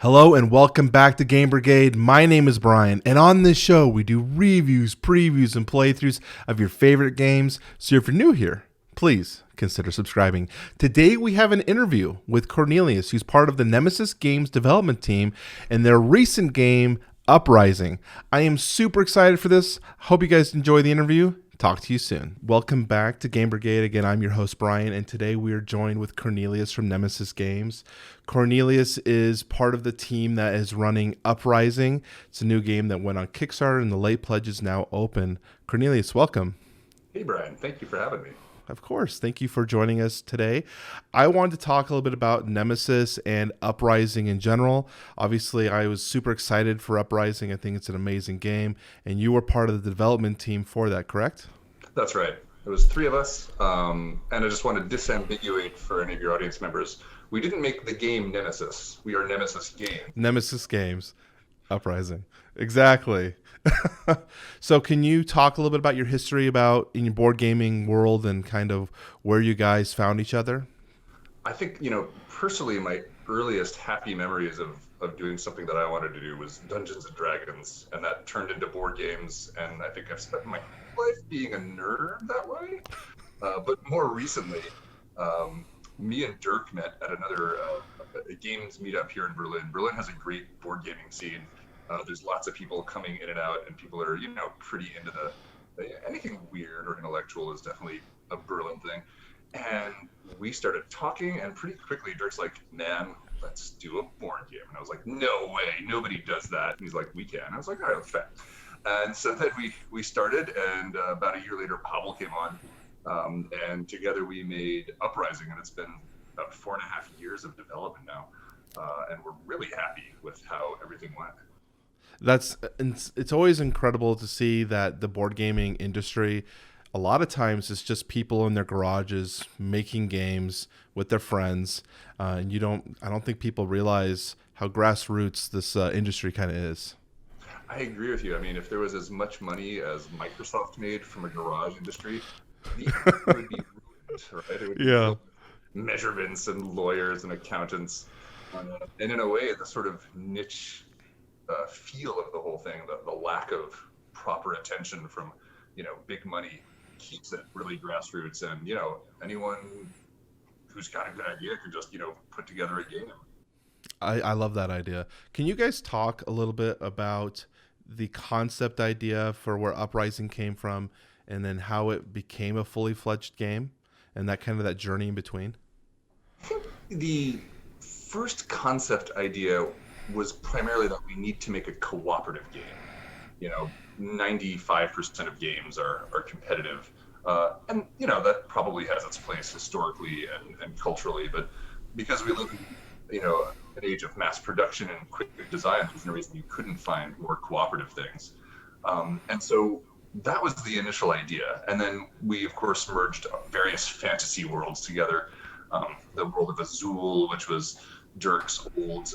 Hello and welcome back to Game Brigade. My name is Brian, and on this show we do reviews, previews, and playthroughs of your favorite games. So if you're new here, please consider subscribing. Today we have an interview with Cornelius, who's part of the Nemesis Games development team and their recent game, Uprising. I am super excited for this. Hope you guys enjoy the interview. Talk to you soon. Welcome back to Game Brigade. Again, I'm your host, Brian, and today we are joined with Cornelius from Nemesis Games. Cornelius is part of the team that is running Uprising. It's a new game that went on Kickstarter, and the late pledge is now open. Cornelius, welcome. Hey, Brian. Thank you for having me. Of course. Thank you for joining us today. I wanted to talk a little bit about Nemesis and Uprising in general. Obviously, I was super excited for Uprising. I think it's an amazing game, and you were part of the development team for that, correct? That's right. It was three of us, and I just want to disambiguate for any of your audience members. We didn't make the game Nemesis. We are Nemesis Games. Nemesis Games, Uprising. Exactly. So can you talk a little bit about your history about in your board gaming world and kind of where you guys found each other? I think, personally, my earliest happy memories of doing something that I wanted to do was Dungeons and Dragons, and that turned into board games, and I think I've spent my life being a nerd that way. But more recently, me and Dirk met at another games meetup here in Berlin. Berlin has a great board gaming scene. There's lots of people coming in and out, and people are, pretty into anything weird or intellectual is definitely a Berlin thing. And we started talking, and pretty quickly Dirk's like, man, let's do a board game. And I was like, no way, nobody does that. And he's like, we can. I was like, all right, let's try. And so then we started, and about a year later, Pavel came on, and together we made Uprising, and it's been about 4.5 years of development now, and we're really happy with how everything went. It's always incredible to see that the board gaming industry, a lot of times it's just people in their garages making games with their friends, and I don't think people realize how grassroots this industry kind of is. I agree with you. I mean, if there was as much money as Microsoft made from a garage industry, the industry would be ruined, right? It would Yeah. be measurements and lawyers and accountants, and in a way, the sort of niche feel of the whole thing, the lack of proper attention from, big money keeps it really grassroots, and, anyone who's got a good idea can just, put together a game. I love that idea. Can you guys talk a little bit about the concept idea for where Uprising came from and then how it became a fully fledged game and that journey in between? I think the first concept idea was primarily that we need to make a cooperative game. 95% of games are competitive. And, that probably has its place historically and culturally, but because we live in, an age of mass production and quick design, there's no reason you couldn't find more cooperative things. And so that was the initial idea. And then we, of course, merged various fantasy worlds together. The world of Azul, which was Dirk's old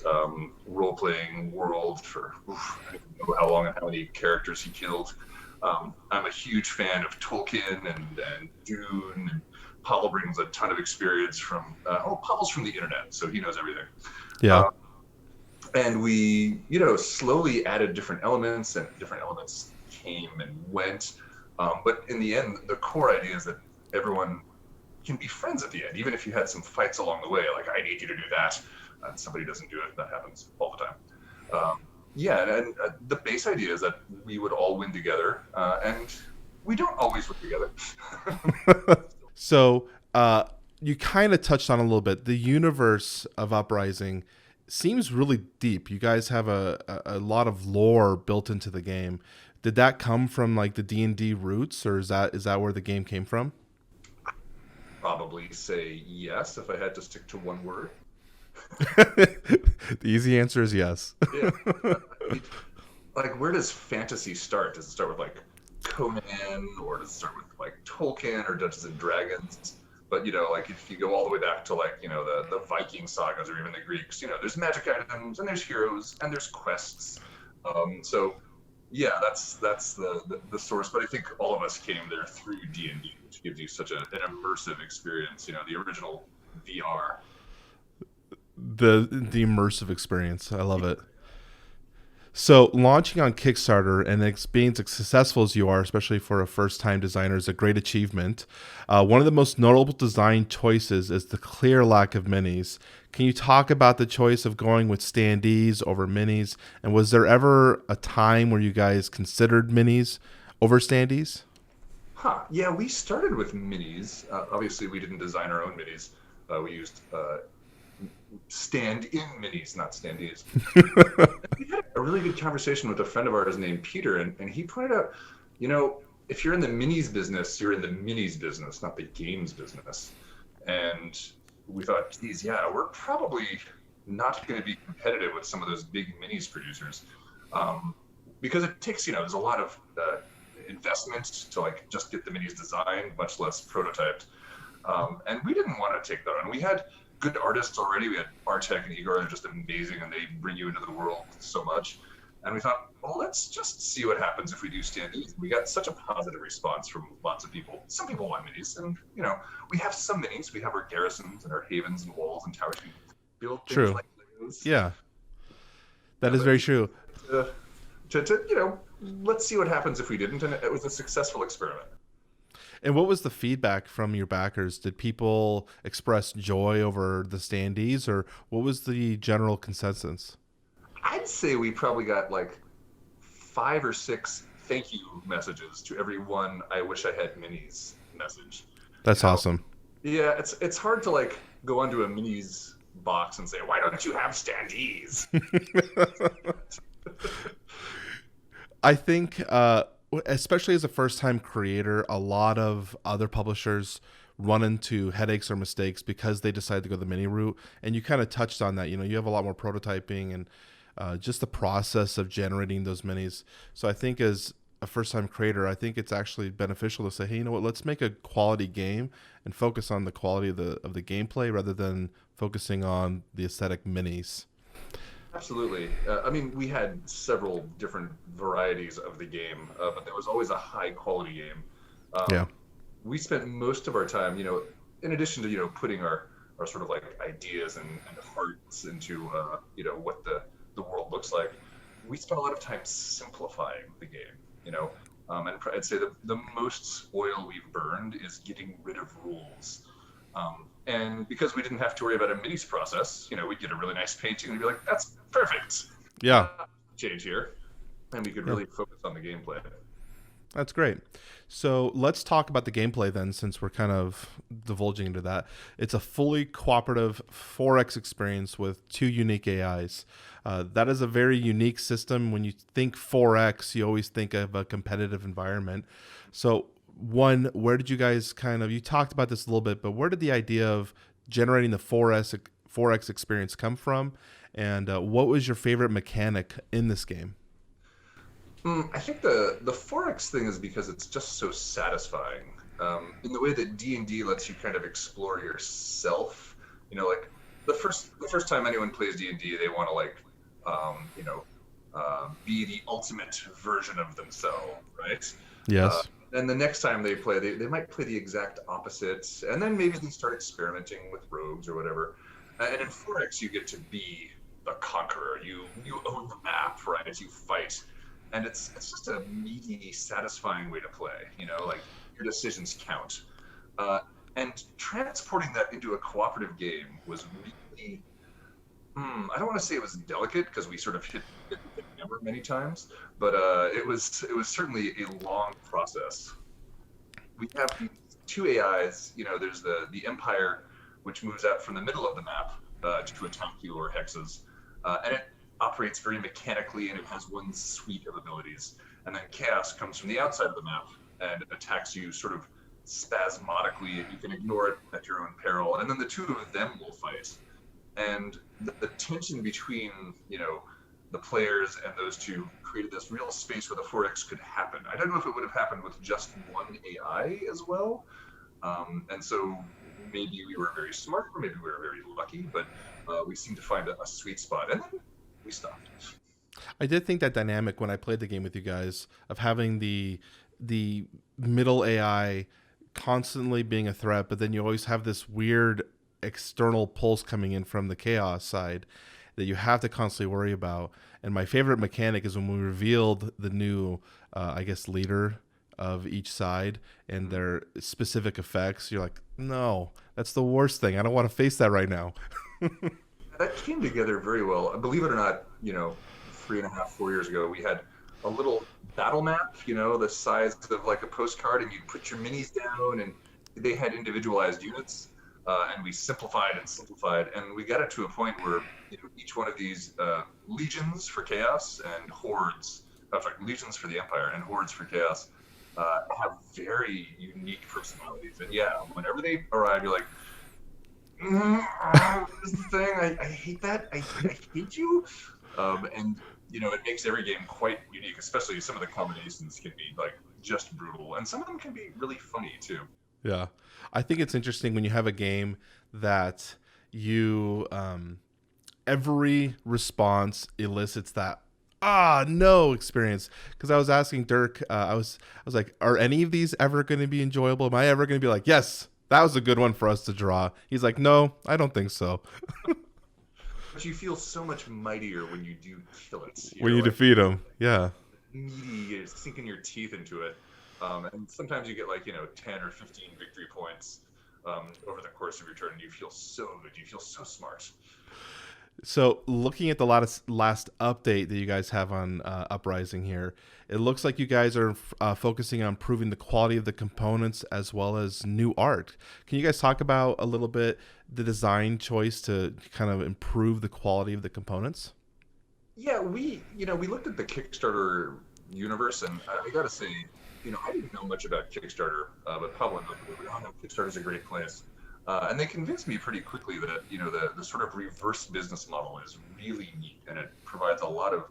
role-playing world for I don't know how long and how many characters he killed. I'm a huge fan of Tolkien and Dune. And Pavel brings a ton of experience from, Pavel's from the internet, so he knows everything. Yeah. And we, slowly added different elements, and different elements came and went. But in the end, the core idea is that everyone can be friends at the end, even if you had some fights along the way, like, I need you to do that, and somebody doesn't do it. That happens all the time. And the base idea is that we would all win together, and we don't always win together. So you kind of touched on a little bit. The universe of Uprising seems really deep. You guys have a lot of lore built into the game. Did that come from like the D&D roots, or is that where the game came from? Probably say yes if I had to stick to one word. The easy answer is yes. Yeah. Like, where does fantasy start? Does it start with like Conan, or does it start with like Tolkien or Dungeons and Dragons? But like if you go all the way back to like the Viking sagas or even the Greeks, there's magic items and there's heroes and there's quests. So yeah, that's the source. But I think all of us came there through D&D, which gives you such an immersive experience. The original VR. the immersive experience. I love it. So launching on Kickstarter and being as successful as you are, especially for a first-time designer, is a great achievement. One of the most notable design choices is the clear lack of minis. Can you talk about the choice of going with standees over minis? And was there ever a time where you guys considered minis over standees? Huh. Yeah, we started with minis. Obviously, we didn't design our own minis. We used stand-in minis, not standees. We had a really good conversation with a friend of ours named Peter, and he pointed out, if you're in the minis business, you're in the minis business, not the games business. And we thought, geez, yeah, we're probably not going to be competitive with some of those big minis producers, because it takes, there's a lot of investment to like just get the minis designed, much less prototyped. And we didn't want to take that on. We had good artists already. We had Bartek and Igor. They're just amazing, and they bring you into the world so much. And we thought, well, let's just see what happens if we do standees. We got such a positive response from lots of people. Some people want minis, and we have some minis. We have our garrisons and our havens and walls and towers. We build things True. like those. Yeah, that is very true. Let's see what happens if we didn't. And it was a successful experiment. And what was the feedback from your backers? Did people express joy over the standees, or what was the general consensus? I'd say we probably got like 5 or 6 thank you messages to every one "I wish I had minis" message. That's awesome. Yeah, it's hard to like go onto a minis box and say, "Why don't you have standees?" I think, especially as a first-time creator, a lot of other publishers run into headaches or mistakes because they decide to go the mini route. And you kind of touched on that. You have a lot more prototyping and just the process of generating those minis. So I think as a first-time creator, I think it's actually beneficial to say, hey, you know what? Let's make a quality game and focus on the quality of the gameplay rather than focusing on the aesthetic minis. Absolutely. We had several different varieties of the game, but there was always a high-quality game. Yeah. We spent most of our time, in addition to, putting our sort of like ideas and hearts into, what the world looks like, we spent a lot of time simplifying the game, and I'd say the most oil we've burned is getting rid of rules. And because we didn't have to worry about a minis process, we'd get a really nice painting and be like, that's perfect. Yeah. Change here. And we could really focus on the gameplay. That's great. So let's talk about the gameplay then, since we're kind of divulging into that. It's a fully cooperative 4X experience with 2 unique AIs. That is a very unique system. When you think 4X, you always think of a competitive environment. So one, where did you guys you talked about this a little bit, but where did the idea of generating the 4X experience come from? And what was your favorite mechanic in this game? I think the 4X thing is because it's just so satisfying. In the way that D&D lets you kind of explore yourself. Like the first time anyone plays D&D, they want to be the ultimate version of themselves, right? Yes. And the next time they play, they might play the exact opposite, and then maybe they start experimenting with rogues or whatever. And in 4X, you get to be the conqueror. You own the map, right? As you fight, and it's just a meaty, satisfying way to play. Like your decisions count. And transporting that into a cooperative game was really, I don't want to say it was delicate because we sort of hit the number many times, but it was certainly a long process. We have these 2 AIs. There's the Empire, which moves out from the middle of the map to attack you or hexes, and it operates very mechanically, and it has one suite of abilities. And then Chaos comes from the outside of the map and attacks you sort of spasmodically, and you can ignore it at your own peril. And then the 2 of them will fight. And the tension between, the players and those 2 created this real space where the 4X could happen. I don't know if it would have happened with just one AI as well. And so maybe we were very smart, or maybe we were very lucky, but we seemed to find a sweet spot. And then we stopped. I did think that dynamic when I played the game with you guys of having the middle AI constantly being a threat, but then you always have this weird external pulse coming in from the chaos side that you have to constantly worry about. And my favorite mechanic is when we revealed the new, I guess, leader of each side and their specific effects. You're like, no, that's the worst thing. I don't want to face that right now. That came together very well. Believe it or not, 3.5, 4 years ago, we had a little battle map, the size of like a postcard, and you put your minis down, and they had individualized units, and we simplified, and we got it to a point where each one of these legions for chaos and hordes, legions for the empire and hordes for chaos, have very unique personalities. And yeah, whenever they arrive, you're like, what is the thing? I hate that. I hate you. And it makes every game quite unique, especially some of the combinations can be like just brutal, and some of them can be really funny too. Yeah. I think it's interesting when you have a game that you every response elicits that no experience. Because I was asking Dirk, I was like, are any of these ever going to be enjoyable? Am I ever going to be like, yes, that was a good one for us to draw? He's like, no, I don't think so. But you feel so much mightier when you do kill it. When you defeat him, yeah. Meaty, sinking your teeth into it. And sometimes you get 10 or 15 victory points over the course of your turn, and you feel so good. You feel so smart. So looking at the last update that you guys have on Uprising here, it looks like you guys are focusing on improving the quality of the components as well as new art. Can you guys talk about a little bit the design choice to kind of improve the quality of the components? Yeah, we looked at the Kickstarter universe, and I got to say, I didn't know much about Kickstarter, but Pablo knows Kickstarter's a great place. And they convinced me pretty quickly that, the sort of reverse business model is really neat, and it provides a lot of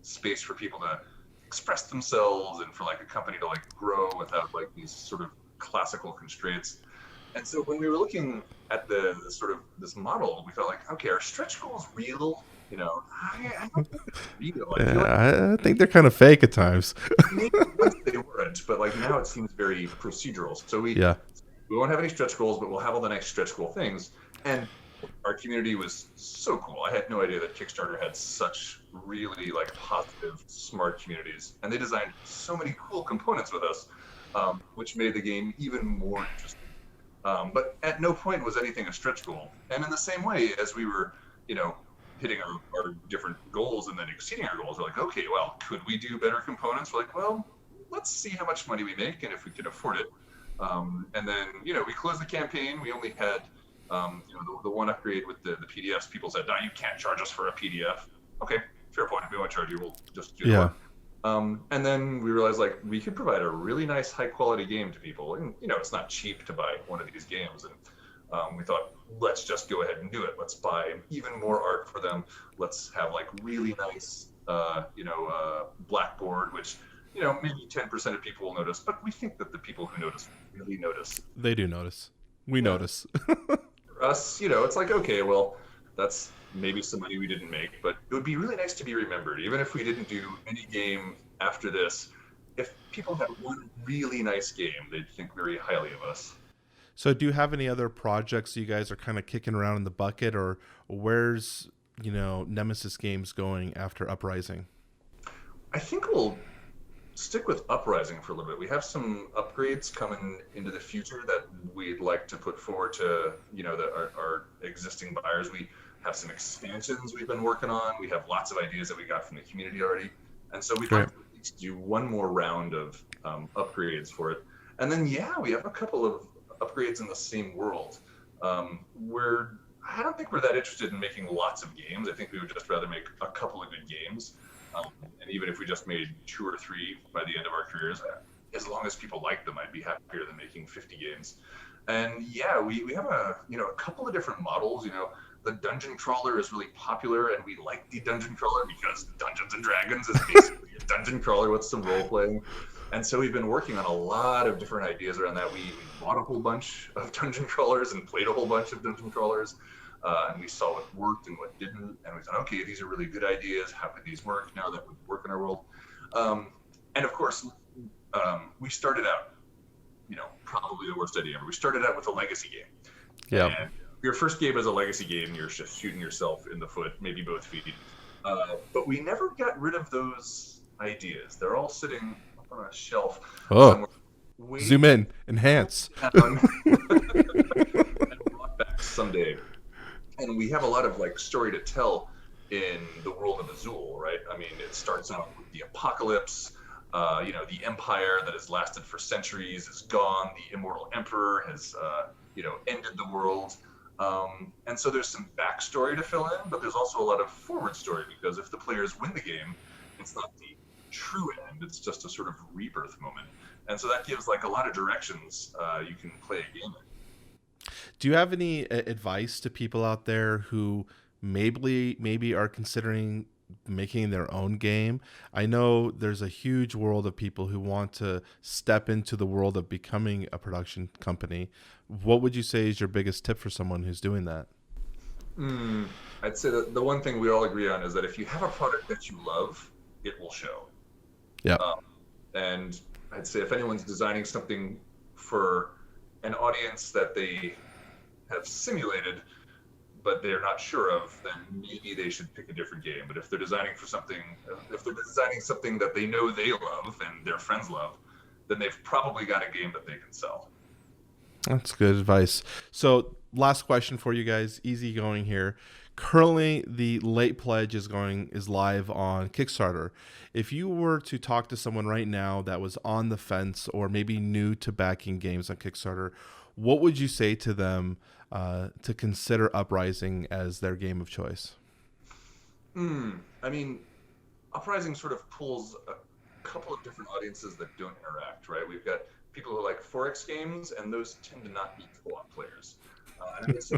space for people to express themselves and for a company to grow without these sort of classical constraints. And so when we were looking at the sort of this model, we felt okay, are stretch goals real? I don't think it's real. I think they're kind of fake at times. Maybe once they weren't, but now it seems very procedural. So we won't have any stretch goals, but we'll have all the nice stretch goal things. And our community was so cool. I had no idea that Kickstarter had such really positive, smart communities. And they designed so many cool components with us, which made the game even more interesting. But at no point was anything a stretch goal. And in the same way, as we were, hitting our different goals and then exceeding our goals, we're okay, well, could we do better components? We're well, let's see how much money we make and if we can afford it. And then, we closed the campaign. We only had, the one upgrade with the PDFs. People said, no, you can't charge us for a PDF. Okay, fair point. If we want to charge you, we'll just do it. And then we realized we could provide a really nice high quality game to people. And, it's not cheap to buy one of these games. And we thought, let's just go ahead and do it. Let's buy even more art for them. Let's have really nice, blackboard, which, maybe 10% of people will notice, but we think that the people who notice really notice. They do notice. We notice. For us, it's okay, well, that's maybe some money we didn't make, but it would be really nice to be remembered. Even if we didn't do any game after this, if people had one really nice game, they'd think very highly of us. So do you have any other projects you guys are kind of kicking around in the bucket, or where's, Nemesis Games going after Uprising? I think we'll stick with Uprising for a little bit. We have some upgrades coming into the future that we'd like to put forward to, our existing buyers. We have some expansions we've been working on. We have lots of ideas that we got from the community already. And so we'd like to at least do one more round of upgrades for it. And then, we have a couple of upgrades in the same world. I don't think we're that interested in making lots of games. I think we would just rather make a couple of good games. And even if we just made 2 or 3 by the end of our careers, as long as people like them, I'd be happier than making 50 games. And we have a couple of different models. The dungeon crawler is really popular, and we like the dungeon crawler because Dungeons and Dragons is basically a dungeon crawler with some role playing. And so we've been working on a lot of different ideas around that. We bought a whole bunch of dungeon crawlers and played a whole bunch of dungeon crawlers. And we saw what worked and what didn't. And we thought, okay, these are really good ideas. How could these work now that would work in our world? And of course, we started out, probably the worst idea ever. We started out with a legacy game. Yeah. And your first game is a legacy game. You're just shooting yourself in the foot, maybe both feet. But we never got rid of those ideas. They're all sitting up on a shelf somewhere. Zoom in, enhance. And brought back someday. And we have a lot of like story to tell in the world of Azul, right? I mean, it starts out with the apocalypse. The empire that has lasted for centuries is gone. The immortal emperor has, ended the world. And so there's some backstory to fill in, but there's also a lot of forward story, because if the players win the game, it's not the true end. It's just a sort of rebirth moment. And so that gives like a lot of directions you can play a game in. Do you have any advice to people out there who maybe are considering making their own game? I know there's a huge world of people who want to step into the world of becoming a production company. What would you say is your biggest tip for someone who's doing that? I'd say that the one thing we all agree on is that if you have a product that you love, it will show. Yeah. And I'd say if anyone's designing something for an audience that they have simulated but they're not sure of, then maybe they should pick a different game. But if they're designing something that they know they love and their friends love, then they've probably got a game that they can sell. That's good advice. So last question for you guys, easy going here. Currently, the late pledge is live on Kickstarter. If you were to talk to someone right now that was on the fence or maybe new to backing games on Kickstarter, what would you say to them to consider Uprising as their game of choice? I mean, Uprising sort of pulls a couple of different audiences that don't interact, right? We've got people who like 4X games, and those tend to not be co-op players. And I would say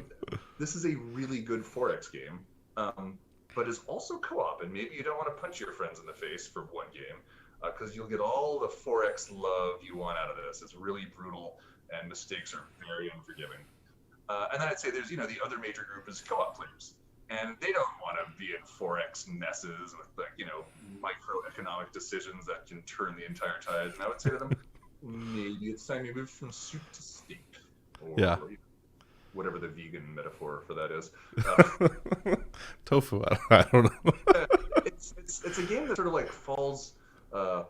this is a really good 4X game, but is also co-op, and maybe you don't want to punch your friends in the face for one game, because you'll get all the 4X love you want out of this. It's really brutal, and mistakes are very unforgiving. And then I'd say there's, the other major group is co-op players, and they don't want to be in 4X messes with microeconomic decisions that can turn the entire tide. And I would say to them, maybe it's time you move from soup to steak, or whatever the vegan metaphor for that is. Tofu, I don't know. It's a game that sort of like falls,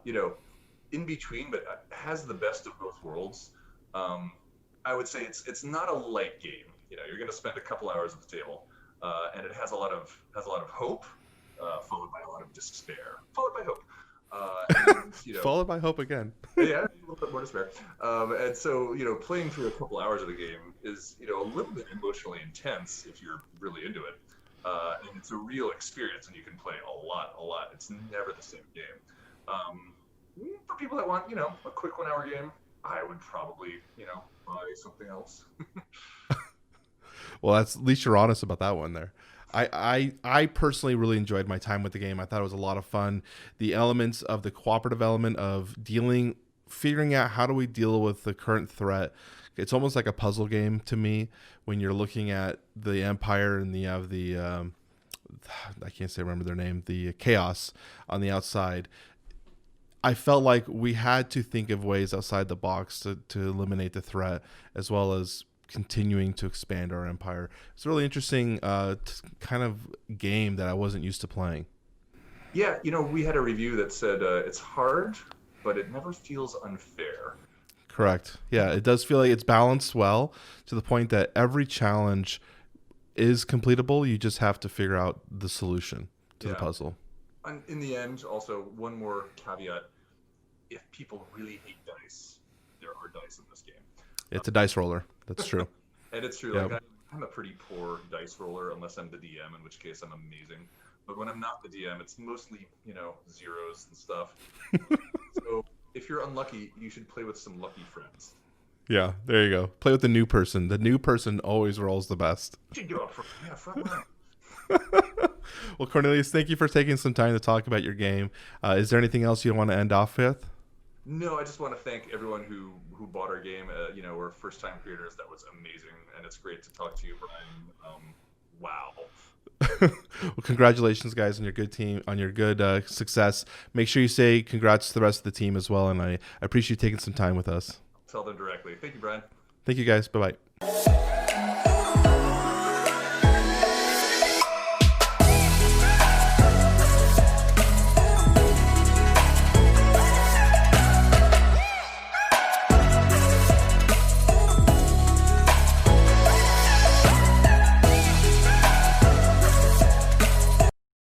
in between, but has the best of both worlds. I would say it's not a light game. You're going to spend a couple hours at the table, and it has a lot of hope, followed by a lot of despair, followed by hope. Followed by hope again. Yeah, a little bit more despair. And so, playing through a couple hours of the game is, a little bit emotionally intense if you're really into it. And it's a real experience, and you can play a lot. It's never the same game. For people that want, a quick 1 hour game, I would probably, buy something else. Well, at least you're honest about that one there. I personally really enjoyed my time with the game. I thought it was a lot of fun. The elements of the cooperative element of figuring out how do we deal with the current threat. It's almost like a puzzle game to me when you're looking at the Empire and you have the, I can't remember their name, the Chaos on the outside. I felt like we had to think of ways outside the box to eliminate the threat, as well as continuing to expand our empire. It's a really interesting kind of game that I wasn't used to playing. Yeah, we had a review that said it's hard, but it never feels unfair. Correct. Yeah, it does feel like it's balanced well to the point that every challenge is completable. You just have to figure out the solution to the puzzle. And in the end, also, one more caveat. If people really hate dice, there are dice in this game. It's a dice roller. That's true. And it's true. Yep. Like I'm a pretty poor dice roller, unless I'm the DM, in which case I'm amazing. But when I'm not the DM, it's mostly, zeros and stuff. So if you're unlucky, you should play with some lucky friends. Yeah, there you go. Play with the new person. The new person always rolls the best. You should go front line. Well, Cornelius, thank you for taking some time to talk about your game. Is there anything else you want to end off with? No, I just want to thank everyone who bought our game. We're first-time creators. That was amazing, and it's great to talk to you, Brian. Wow. Well, congratulations, guys, on your good team, on your good success. Make sure you say congrats to the rest of the team as well, and I appreciate you taking some time with us. I'll tell them directly. Thank you, Brian. Thank you, guys. Bye-bye.